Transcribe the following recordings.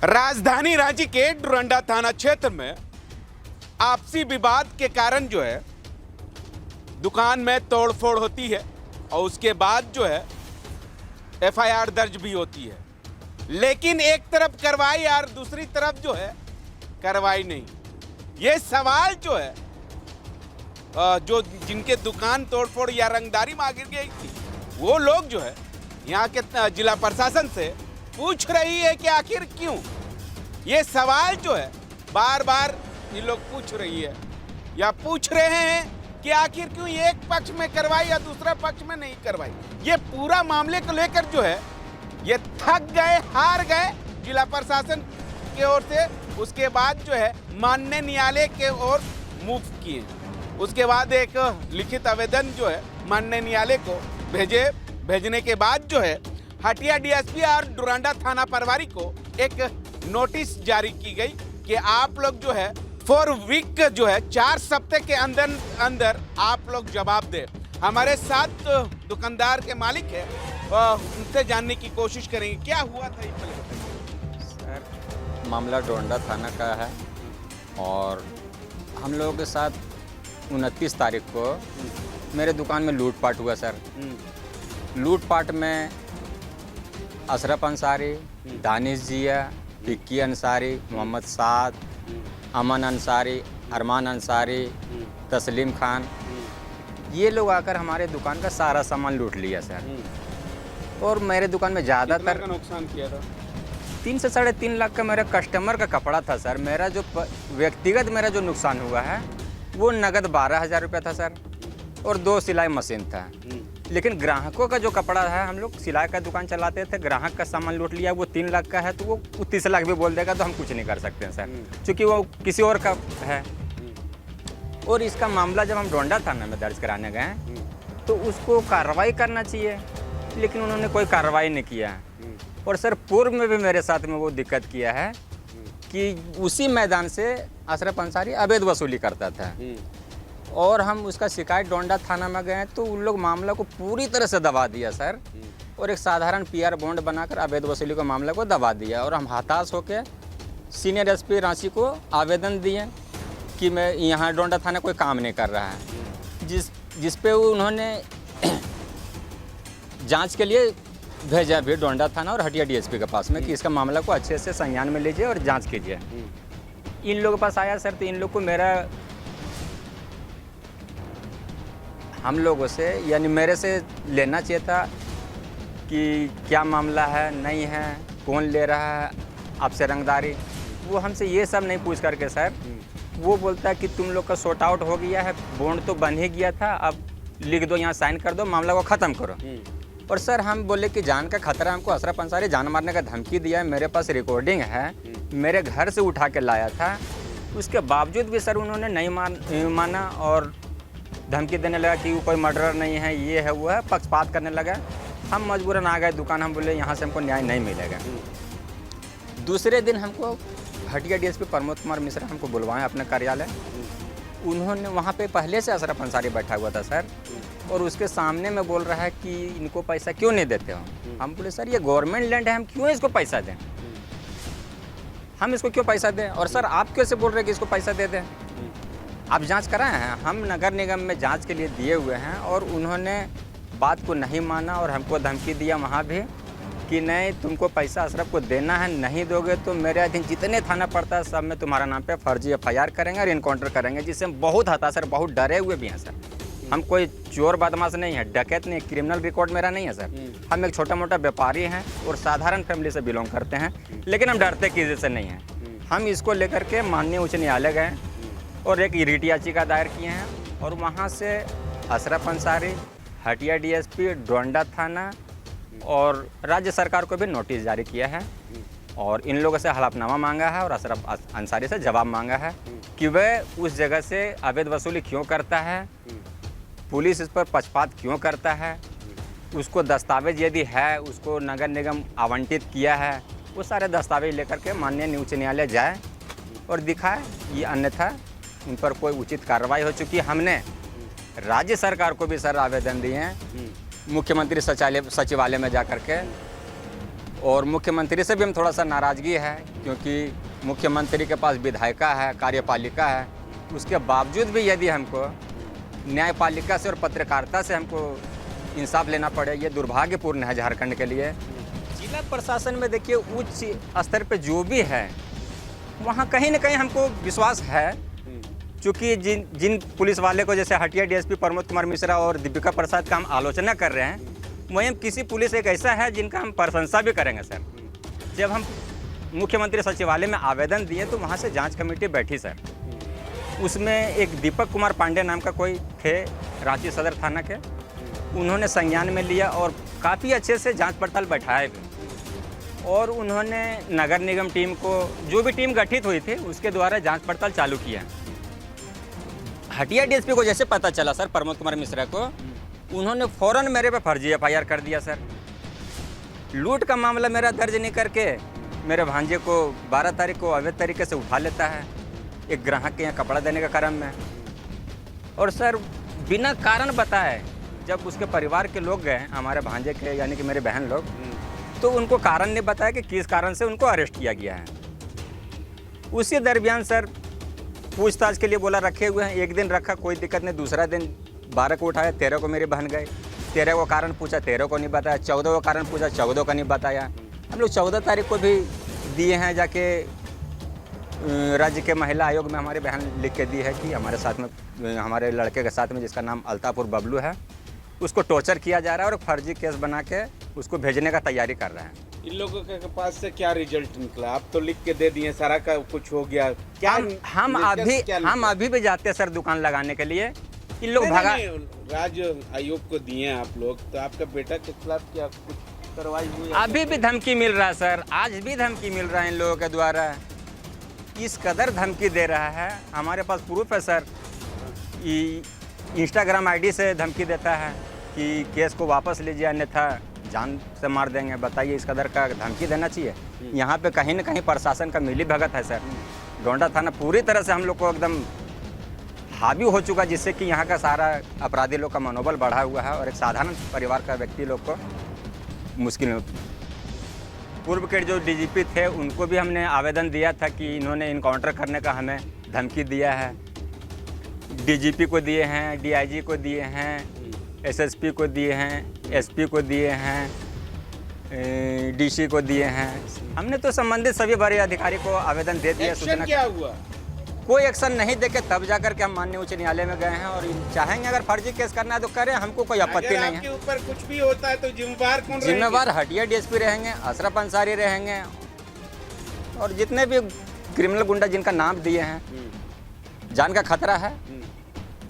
राजधानी रांची के डुरंडा थाना क्षेत्र में आपसी विवाद के कारण जो है दुकान में तोड़फोड़ होती है और उसके बाद जो है एफआईआर दर्ज भी होती है, लेकिन एक तरफ कार्रवाई और दूसरी तरफ जो है कार्रवाई नहीं। ये सवाल जो है जो जिनके दुकान तोड़फोड़ या रंगदारी मांगी गई थी वो लोग जो है यहाँ के जिला प्रशासन से पूछ रही है कि आखिर क्यों। ये सवाल जो है बार बार ये लोग पूछ रही है या पूछ रहे हैं कि आखिर क्यों एक पक्ष में कार्रवाई या दूसरा पक्ष में नहीं कार्रवाई। ये पूरा मामले को लेकर जो है ये थक गए, हार गए जिला प्रशासन की ओर से। उसके बाद जो है माननीय न्यायालय के ओर मूव किए। उसके बाद एक लिखित आवेदन जो है माननीय न्यायालय को भेजने के बाद जो है हटिया डीएसपी और डुरंडा थाना प्रभारी को एक नोटिस जारी की गई कि आप लोग जो है 4 वीक जो है 4 सप्ताह के अंदर आप लोग जवाब दें। हमारे साथ दुकानदार के मालिक है, उनसे जानने की कोशिश करेंगे क्या हुआ था। सर, मामला डुरंडा थाना का है और हम लोगों के साथ 29 तारीख को मेरे दुकान में लूटपाट हुआ सर। लूटपाट में अशरफ अंसारी, दानिश जिया, विक्की अंसारी, मोहम्मद साद, अमन अंसारी, अरमान अंसारी, तस्लीम खान, ये लोग आकर हमारे दुकान का सारा सामान लूट लिया सर। और मेरे दुकान में ज़्यादातर का नुकसान किया था 3 से 3.5 लाख का मेरा कस्टमर का कपड़ा था सर। मेरा जो व्यक्तिगत मेरा जो नुकसान हुआ है वो नगद 12,000 रुपये था सर और 2 सिलाई मशीन था। लेकिन ग्राहकों का जो कपड़ा है, हम लोग सिलाई का दुकान चलाते थे, ग्राहक का सामान लूट लिया, वो 3 लाख का है तो वो 30 लाख भी बोल देगा तो हम कुछ नहीं कर सकते हैं सर, क्योंकि वो किसी और का है। और इसका मामला जब हम डुरंडा थाना में दर्ज कराने गए तो उसको कार्रवाई करना चाहिए, लेकिन उन्होंने कोई कार्रवाई नहीं किया। और सर पूर्व में भी मेरे साथ में वो दिक्कत किया है कि उसी मैदान से अशरफ अंसारी अवैध वसूली करता था और हम उसका शिकायत डुरंडा थाना में गए तो उन लोग मामला को पूरी तरह से दबा दिया सर और एक साधारण पीआर बॉन्ड बनाकर अवैध वसूली के मामले को दबा दिया। और हम हताश होकर सीनियर एसपी रांची को आवेदन दिए कि मैं यहाँ डुरंडा थाना कोई काम नहीं कर रहा है, जिस पे उन्होंने जांच के लिए भेजा भी डुरंडा थाना और हटिया डीएसपी के पास में कि इसका मामला को अच्छे से संज्ञान में लीजिए और जांच कीजिए। इन लोगों के पास आया सर तो इन लोग को हम लोगों से यानी मेरे से लेना चाहिए था कि क्या मामला है, नहीं है, कौन ले रहा है आपसे रंगदारी। वो हमसे ये सब नहीं पूछ करके सर वो बोलता है कि तुम लोग का सॉर्ट आउट हो गया है, बॉन्ड तो बन ही गया था, अब लिख दो, यहाँ साइन कर दो, मामला को ख़त्म करो। और सर हम बोले कि जान का खतरा, हमको अशरफ अंसारी जान मारने का धमकी दिया है, मेरे पास रिकॉर्डिंग है, मेरे घर से उठा के लाया था, उसके बावजूद भी सर उन्होंने नहीं माना और धमकी देने लगा कि वो कोई मर्डरर नहीं है, ये है वो है, पक्षपात करने लगा। हम मजबूरन आ गए दुकान, हम बोले यहाँ से हमको न्याय नहीं मिलेगा। दूसरे दिन हमको हटिया डीएसपी प्रमोद कुमार मिश्रा हमको बुलवाएं अपने कार्यालय। उन्होंने वहाँ पे पहले से अशरफ अंसारी बैठा हुआ था सर और उसके सामने में बोल रहा है कि इनको पैसा क्यों नहीं देते हो। हम बोले सर ये गवर्नमेंट लैंड है, हम क्यों इसको पैसा दें, हम इसको क्यों पैसा दें। और सर आप कैसे बोल रहे हैं कि इसको पैसा दे दें, आप जांच कराए हैं, हम नगर निगम में जांच के लिए दिए हुए हैं और उन्होंने बात को नहीं माना और हमको धमकी दिया वहाँ भी कि नहीं तुमको पैसा अशरफ को देना है, नहीं दोगे तो मेरे अधीन जितने थाना पड़ता है सब में तुम्हारा नाम पे फर्जी एफआईआर करेंगे और इनकाउंटर करेंगे, जिससे हम बहुत हताश सर, बहुत डरे हुए भी हैं सर। हम कोई चोर बदमाश नहीं है, डकैत नहीं, क्रिमिनल रिकॉर्ड मेरा नहीं है सर। हम एक छोटा मोटा व्यापारी हैं और साधारण फैमिली से बिलोंग करते हैं, लेकिन हम डरते किसी से नहीं हैं। हम इसको लेकर के माननीय उच्च न्यायालय गए और एक रिट याचिका दायर किए हैं और वहाँ से अशरफ अंसारी, हटिया डीएसपी, डुरंडा थाना और राज्य सरकार को भी नोटिस जारी किया है और इन लोगों से हलफनामा मांगा है और अशरफ अंसारी से जवाब मांगा है कि वह उस जगह से अवैध वसूली क्यों करता है, पुलिस इस पर पक्षपात क्यों करता है, उसको दस्तावेज यदि है उसको नगर निगम आवंटित किया है, वो सारे दस्तावेज लेकर के माननीय उच्च न्यायालय जाए और दिखाए, ये अन्यथा उन पर कोई उचित कार्रवाई हो चुकी है। हमने राज्य सरकार को भी सर आवेदन दिए हैं मुख्यमंत्री सचिवालय में जा कर के और मुख्यमंत्री से भी हम थोड़ा सा नाराज़गी है, क्योंकि मुख्यमंत्री के पास विधायिका है, कार्यपालिका है, उसके बावजूद भी यदि हमको न्यायपालिका से और पत्रकारिता से हमको इंसाफ लेना पड़े, ये दुर्भाग्यपूर्ण है झारखंड के लिए। जिला प्रशासन में देखिए उच्च स्तर पे जो भी है वहाँ कहीं ना कहीं हमको विश्वास है, क्योंकि जिन पुलिस वाले को जैसे हटिया डीएसपी प्रमोद कुमार मिश्रा और दीपिका प्रसाद का हम आलोचना कर रहे हैं, वहीं किसी पुलिस एक ऐसा है जिनका हम प्रशंसा भी करेंगे सर। जब हम मुख्यमंत्री सचिवालय में आवेदन दिए तो वहाँ से जांच कमेटी बैठी सर, उसमें एक दीपक कुमार पांडे नाम का कोई थे रांची सदर थाना के, उन्होंने संज्ञान में लिया और काफ़ी अच्छे से जांच पड़ताल बैठाए भी, और उन्होंने नगर निगम टीम को, जो भी टीम गठित हुई थी उसके द्वारा जांच पड़ताल चालू किया। हटिया डीएसपी को जैसे पता चला सर प्रमोद कुमार मिश्रा को, उन्होंने फ़ौरन मेरे पे फर्जी एफआईआर कर दिया सर। लूट का मामला मेरा दर्ज नहीं करके मेरे भांजे को 12 तारीख को अवैध तरीके से उठा लेता है, एक ग्राहक के यहाँ कपड़ा देने का क्रम में। और सर बिना कारण बताए जब उसके परिवार के लोग गए, हमारे भांजे के यानी कि मेरे बहन लोग, तो उनको कारण नहीं बताया कि किस कारण से उनको अरेस्ट किया गया है। उसी दरमियान सर पूछताछ के लिए बोला रखे हुए हैं, एक दिन रखा कोई दिक्कत नहीं, दूसरा दिन 12 को उठाया, 13 को मेरी बहन गए, 13 को कारण पूछा, 13 को नहीं बताया, 14 को कारण पूछा, 14 का नहीं बताया। हम लोग 14 तारीख को भी दिए हैं जाके राज्य के महिला आयोग में, हमारी बहन लिख के दी है कि हमारे साथ में, हमारे लड़के के साथ में जिसका नाम अल्तापुर बबलू है, उसको टॉर्चर किया जा रहा है और फर्जी केस बना के उसको भेजने का तैयारी कर रहे हैं। इन लोगों के पास से क्या रिजल्ट निकला? आप तो लिख के दे दिए, सारा का कुछ हो गया क्या? हम अभी भी जाते हैं सर दुकान लगाने के लिए, इन लोग भागा। राज्य आयोग को दिए आप लोग, तो आपका बेटा के खिलाफ क्या कुछ कार्रवाई हुई? अभी भी धमकी मिल रहा है सर, आज भी धमकी मिल रहा है इन लोगों के द्वारा। इस कदर धमकी दे रहा है, हमारे पास प्रूफ है सर। इंस्टाग्राम आईडी से धमकी देता है कि केस को वापस लीजिए अन्यथा जान से मार देंगे। बताइए इस कदर का धमकी देना चाहिए? यहाँ पे कहीं ना कहीं प्रशासन का मिली भगत है सर। गोंडा थाना पूरी तरह से हम लोग को एकदम हावी हो चुका, जिससे कि यहाँ का सारा अपराधी लोग का मनोबल बढ़ा हुआ है और एक साधारण परिवार का व्यक्ति लोग को मुश्किल में। पूर्व के जो डीजीपी थे उनको भी हमने आवेदन दिया था कि इन्होंने इनकाउंटर करने का हमें धमकी दिया है। डीजीपी को दिए हैं, डीआईजी को दिए हैं, एसएसपी को दिए हैं, एसपी को दिए हैं, डीसी को दिए हैं। हमने तो संबंधित सभी बड़े अधिकारी को आवेदन दे दिया। एक्शन क्या हुआ? कोई एक्शन नहीं देके तब जाकर के हम माननीय उच्च न्यायालय में गए हैं और चाहेंगे अगर फर्जी केस करना है तो करें, हमको कोई आपत्ति नहीं है। आपके ऊपर कुछ भी होता है तो जिम्मेवार कौन रहेंगे? जिम्मेवार हटिया डीएसपी रहेंगे, अशरफ अंसारी रहेंगे, और जितने भी क्रिमिनल गुंडा जिनका नाम दिए हैं, जान का खतरा है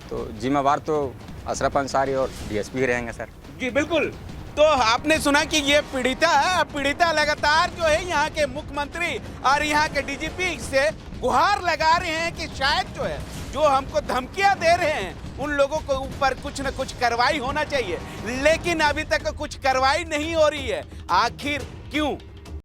तो जिम्मेवार तो अशरफ अंसारी और डीएसपी रहेंगे सर। जी बिल्कुल। तो आपने सुना कि ये पीड़िता है, पीड़िता लगातार जो है यहाँ के मुख्यमंत्री और यहाँ के डीजीपी से गुहार लगा रहे हैं कि शायद जो है जो हमको धमकियां दे रहे हैं उन लोगों के ऊपर कुछ न कुछ कार्रवाई होना चाहिए, लेकिन अभी तक कुछ कार्रवाई नहीं हो रही है। आखिर क्यों?